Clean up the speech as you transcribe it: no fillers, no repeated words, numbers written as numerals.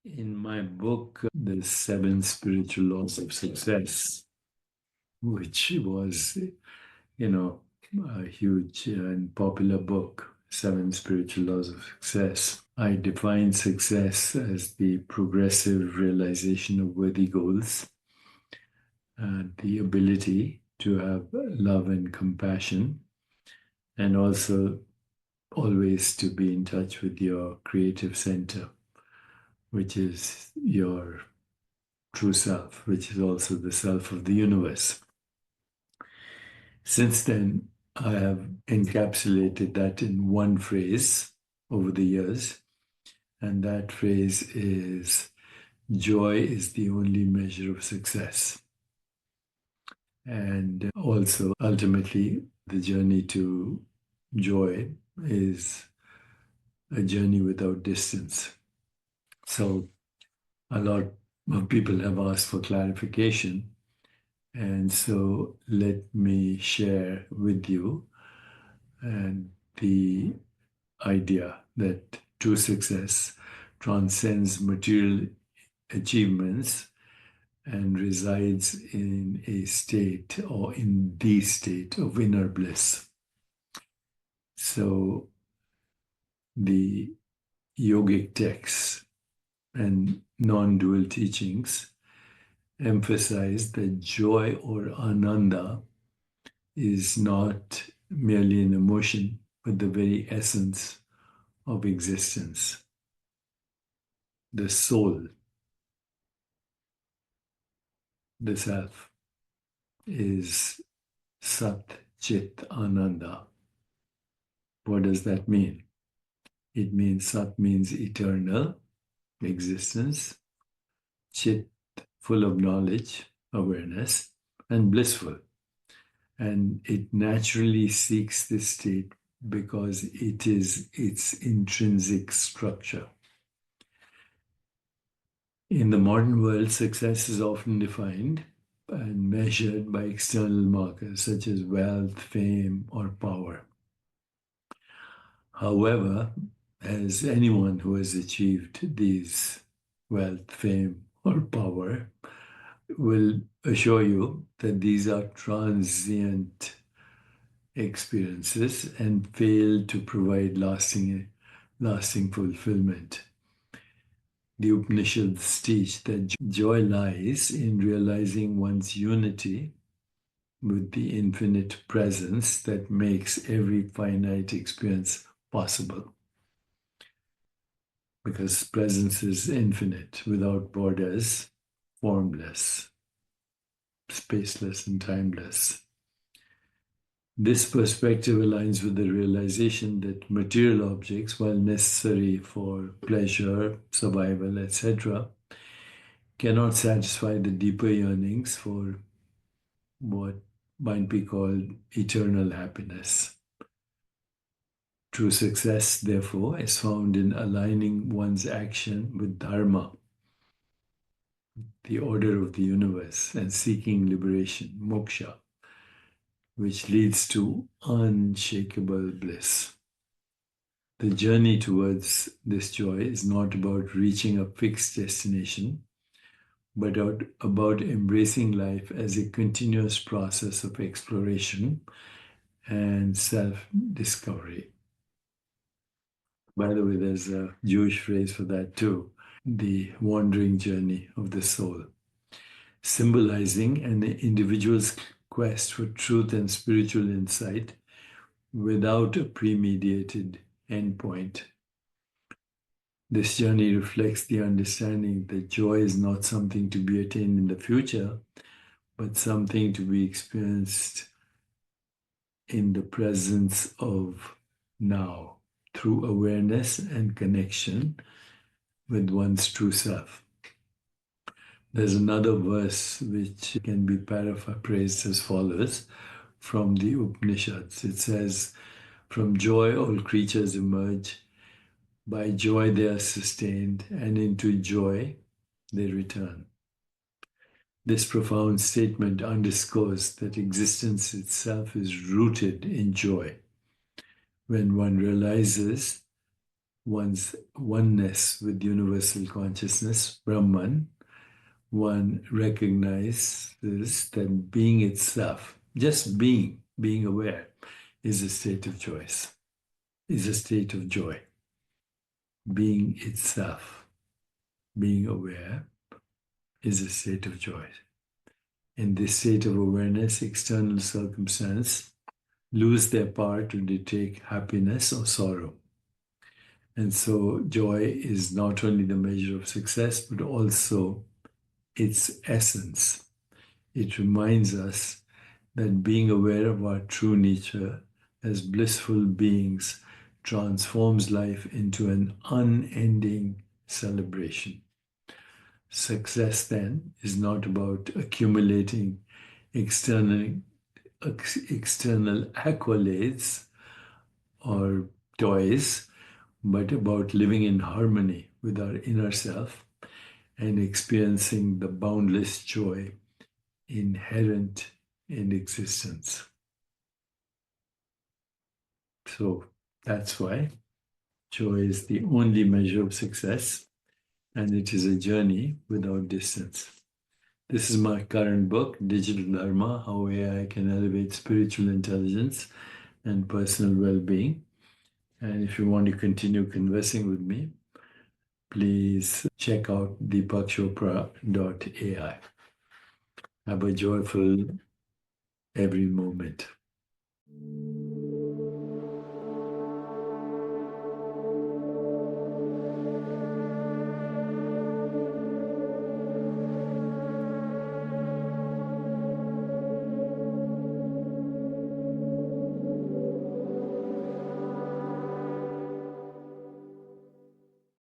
In my book, The Seven Spiritual Laws of Success, which was, a huge and popular book, Seven Spiritual Laws of Success, I define success as the progressive realization of worthy goals, the ability to have love and compassion, and also always to be in touch with your creative center, which is your true self, which is also the self of the universe. Since then, I have encapsulated that in one phrase over the years, and that phrase is joy is the only measure of success. And also, ultimately, the journey to joy is a journey without distance. So, a lot of people have asked for clarification. And so let me share with you and the idea that true success transcends material achievements and resides in a state or in the state of inner bliss. So the yogic texts and non-dual teachings emphasize that joy or ananda is not merely an emotion, but the very essence of existence. The soul, the self, is Sat Chit Ananda. What does that mean? It means Sat means eternal existence, Chit, full of knowledge, awareness, and blissful. And it naturally seeks this state because it is its intrinsic structure. In the modern world, success is often defined and measured by external markers such as wealth, fame, or power. However, as anyone who has achieved these wealth, fame, or power will assure you that these are transient experiences and fail to provide lasting fulfillment. The Upanishads teach that joy lies in realizing one's unity with the infinite presence that makes every finite experience possible. Because presence is infinite, without borders, formless, spaceless, and timeless. This perspective aligns with the realization that material objects, while necessary for pleasure, survival, etc., cannot satisfy the deeper yearnings for what might be called eternal happiness. True success, therefore, is found in aligning one's action with Dharma, the order of the universe, and seeking liberation, Moksha, which leads to unshakable bliss. The journey towards this joy is not about reaching a fixed destination, but about embracing life as a continuous process of exploration and self-discovery. By the way, there's a Jewish phrase for that too, the wandering journey of the soul, symbolizing an individual's quest for truth and spiritual insight without a premeditated endpoint. This journey reflects the understanding that joy is not something to be attained in the future, but something to be experienced in the presence of now, through awareness and connection with one's true self. There's another verse which can be paraphrased as follows from the Upanishads. It says, "From joy all creatures emerge, by joy they are sustained, and into joy they return." This profound statement underscores that existence itself is rooted in joy. When one realizes one's oneness with universal consciousness, Brahman, one recognizes that being itself, just being aware, is a state of choice, is a state of joy. Being itself, being aware, is a state of joy. In this state of awareness, external circumstance lose their power to dictate happiness or sorrow. And so joy is not only the measure of success, but also its essence. It reminds us that being aware of our true nature as blissful beings transforms life into an unending celebration. Success then is not about accumulating external accolades or toys, but about living in harmony with our inner self and experiencing the boundless joy inherent in existence. So that's why joy is the only measure of success, and it is a journey without distance. This is my current book, Digital Dharma, How AI Can Elevate Spiritual Intelligence and Personal Well-Being. And if you want to continue conversing with me, please check out deepakchopra.ai. Have a joyful every moment.